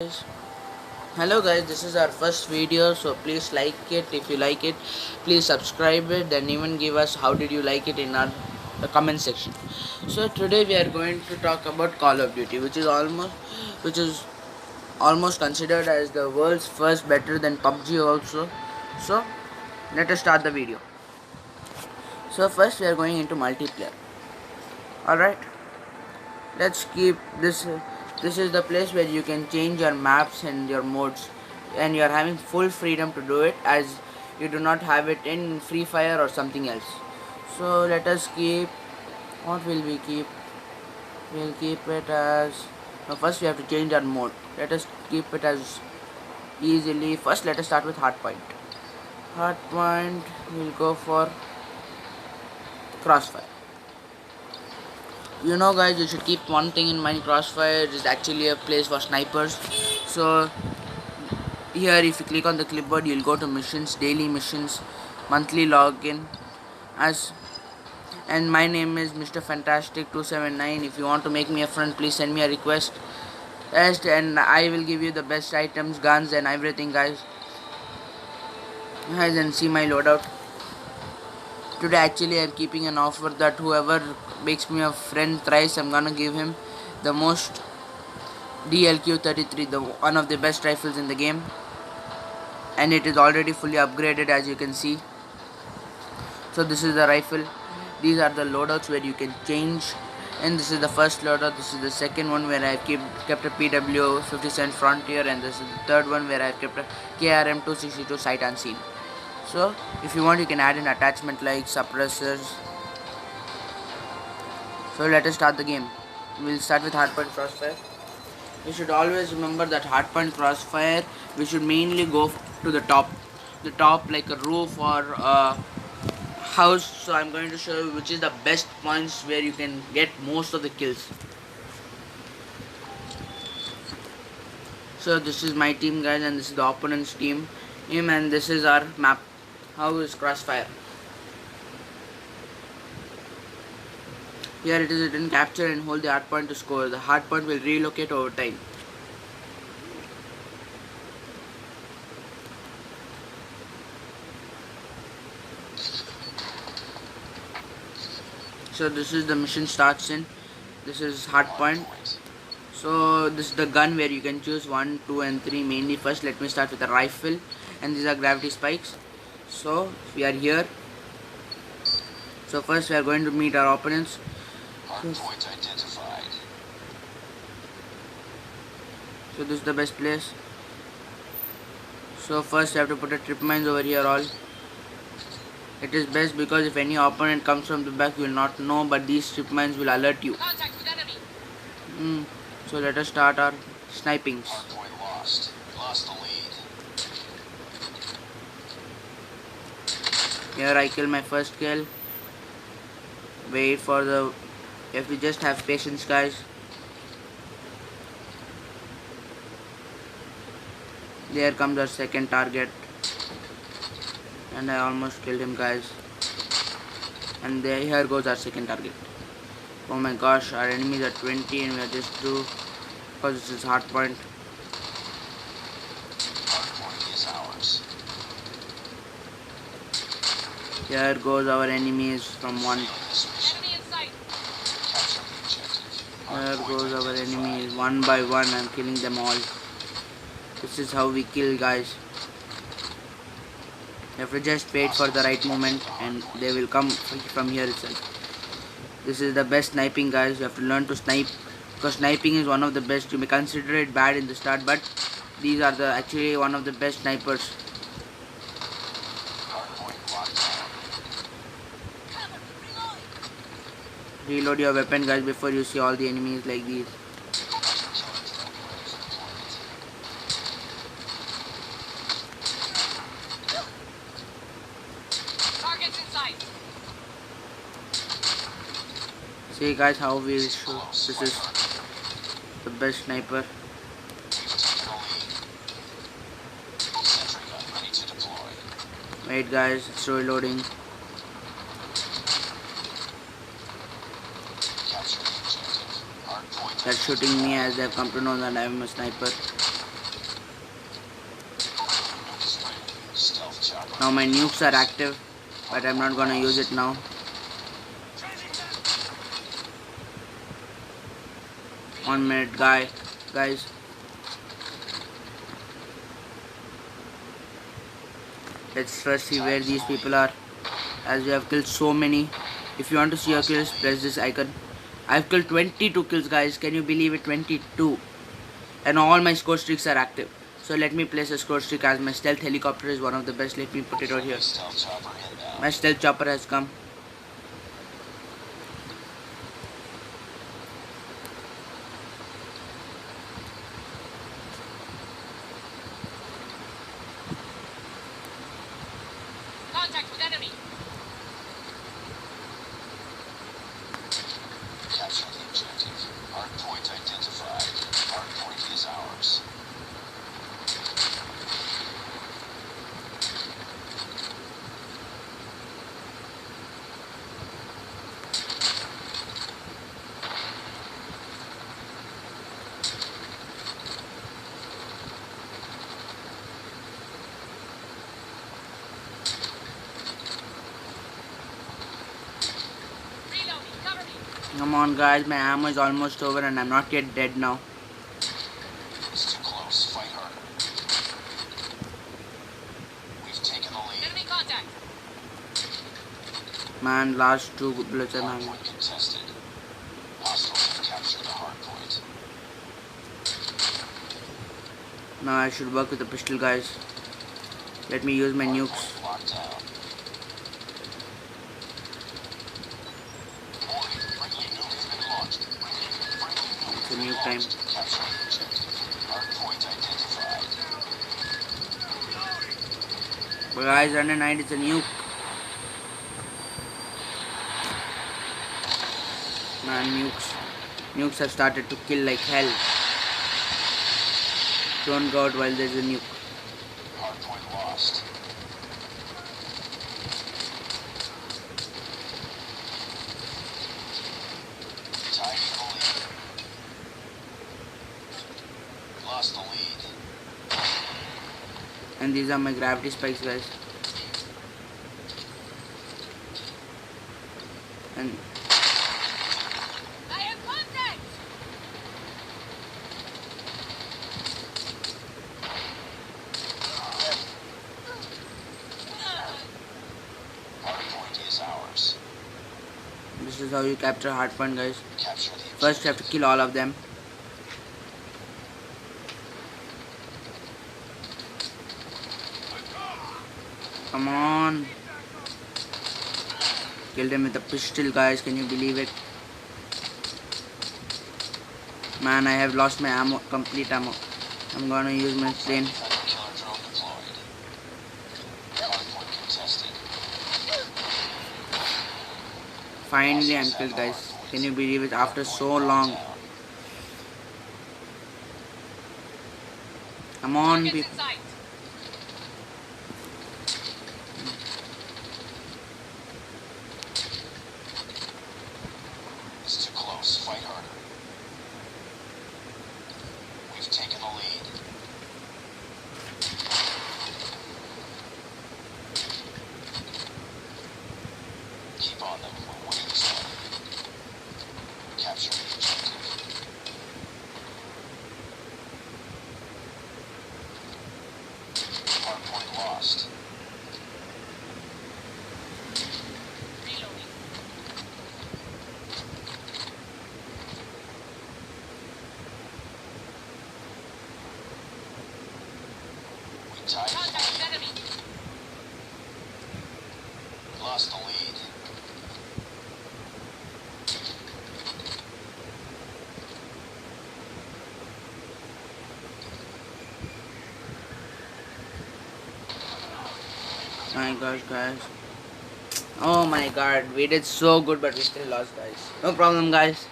Hello guys, this is our first video, so please like it. If you like it, please subscribe it, then even give us how did you like it in our comment section. So today we are going to talk about Call of Duty, which is almost considered as the world's first, better than PUBG also. So let us start the video. So first we are going into multiplayer. Alright, let's keep this is the place where you can change your maps and your modes, and you are having full freedom to do it, as you do not have it in Free Fire or something else. So let us keep, what will we keep? We'll keep it as, no, first we have to change our mode. Let us keep it as easily. First let us start with hardpoint. We'll go for crossfire. You know guys, you should keep one thing in mind: crossfire is actually a place for snipers. So here if you click on the clipboard, you'll go to missions, daily missions, monthly login, as and my name is Mr. Fantastic 279. If you want to make me a friend, please send me a request, and I will give you the best items, guns and everything, guys, and see my loadout. Today actually I'm keeping an offer that whoever makes me a friend thrice, I'm gonna give him the most DLQ-33, the one of the best rifles in the game, and it is already fully upgraded, as you can see. So this is the rifle. These are the loadouts where you can change, and this is the first loadout. This is the second one where I kept a PW 57 Frontier, and this is the third one where I kept a KRM 262 sight unseen. So if you want, you can add an attachment like suppressors. So let us start the game. We'll start with hardpoint crossfire. We should always remember that hardpoint crossfire, we should mainly go to the top like a roof or a house. So I'm going to show you which is the best points where you can get most of the kills. So this is my team, guys, and this is the opponent's team, and this is our map. How is crossfire? Here it is written: capture and hold the hardpoint to score. The hardpoint will relocate over time. So this is the mission starts in. This is hardpoint. So this is the gun where you can choose 1, 2 and 3 mainly. First let me start with a rifle, and these are gravity spikes. So we are here. So first we are going to meet our opponents. Hardpoint identified. So this is the best place. So first you have to put a trip mines over here all. It is best because if any opponent comes from the back, you will not know, but these strip mines will alert you. Contact with enemy. So let us start our snipings. Hardpoint lost. We lost the lead. Here I kill my first kill. Wait for the... If we just have patience, guys. There comes our second target. And I almost killed him, guys. And here goes our second target. Oh my gosh, our enemies are 20 and we are just 2, because this is hardpoint. Hardpoint is ours. Here goes our enemies from 1. Fail this mission. Enemy in sight. Capture the objective. Here Hardpoint goes our identified. enemies, one by one. I'm killing them all. This is how we kill, guys. You have to just wait for the right moment and they will come from here itself. This is the best sniping, guys. You have to learn to snipe, because sniping is one of the best. You may consider it bad in the start, but these are actually one of the best snipers. Hardpoint locked down. Reload your weapon, guys, before you see all the enemies like these. Targets in sight. See, guys, how we shoot. This is the best sniper. We've taken the lead. Sentry gun ready to deploy. Wait, guys, it's reloading. Capture the objective. Hardpoint They're shooting me as they've come to know that I'm a sniper. Now my nukes are active, but I'm not gonna use it now. One minute, guys. Let's first see where these people are, as we have killed so many. If you want to see your kills, press this icon. I've killed 22 kills, guys. Can you believe it? 22. And all my score streaks are active. So let me place a score streak, as my stealth helicopter is one of the best. Let me put it out here. Stealth chopper inbound. My stealth chopper has come. Contact with enemy. Capture the objective. Hard point identified. Hard point is ours. Reloading. Cover me. Come on, guys. My ammo is almost over, and I'm not yet dead now. It's too close. Fight harder. We've taken the lead. Enemy contact. Man, last 2 bullets I'm Hard having. point contested. Hostiles have captured the hard point. Now I should work with the pistol, guys. Let me use my Hard nukes. point locked down. Warning, friendly nuke has been launched. Friendly nuke It's a has been nuke time. launched. Capture the objective. Hard point identified. But guys, under 9 it's a nuke. Man, nukes have started to kill like hell. Don't go out while there's a nuke. Hard point lost. Tied for the lead. Lost the lead. And these are my gravity spikes, guys. And I have contact. Hard point is ours. this is how you capture hardpoint, guys. Capture the objective. First you have to kill all of them. Come on. Killed him with a pistol, guys. Can you believe it? Man, I have lost my ammo, complete ammo. I'm gonna use my plane. Friendly killer drone deployed. Hard point contested. Finally, I'm killed, guys. Can you believe it? After so long. Come on, Targets people. in sight. It's too close. Fight harder. We've taken the lead. Keep on them. We're winning this one. Capture the objective. Hard point lost. Reloading. We tied for Contact the with lead. enemy. Lost the lead. My gosh, guys. Oh my god, we did so good, but we still lost, guys. No problem, guys.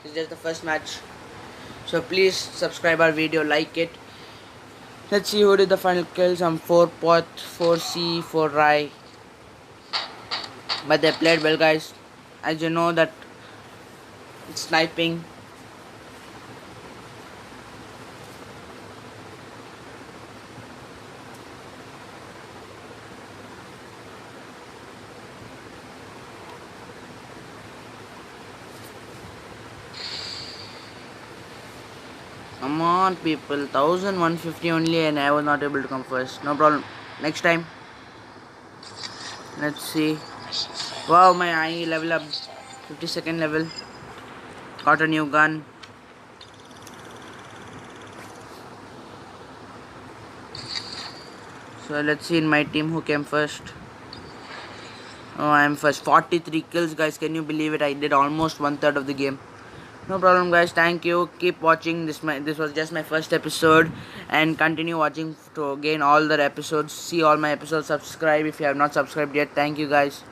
It's just the first match. So please subscribe our video, like it. Let's see who did the final kill. Some 4 pot, 4 C, 4 Rai. But they played well, guys. As you know that it's sniping. Come on, people. 1150 only, and I was not able to come first. No problem. Next time. Let's see. Mission failed. Wow, my I level up. 52nd level. Got a new gun. So let's see in my team who came first. Oh, I am first. 43 kills, guys. Can you believe it? I did almost 1/3 of the game. No problem, guys. Thank you. Keep watching. This was just my first episode, and continue watching to gain all the episodes. See all my episodes. Subscribe if you have not subscribed yet. Thank you, guys.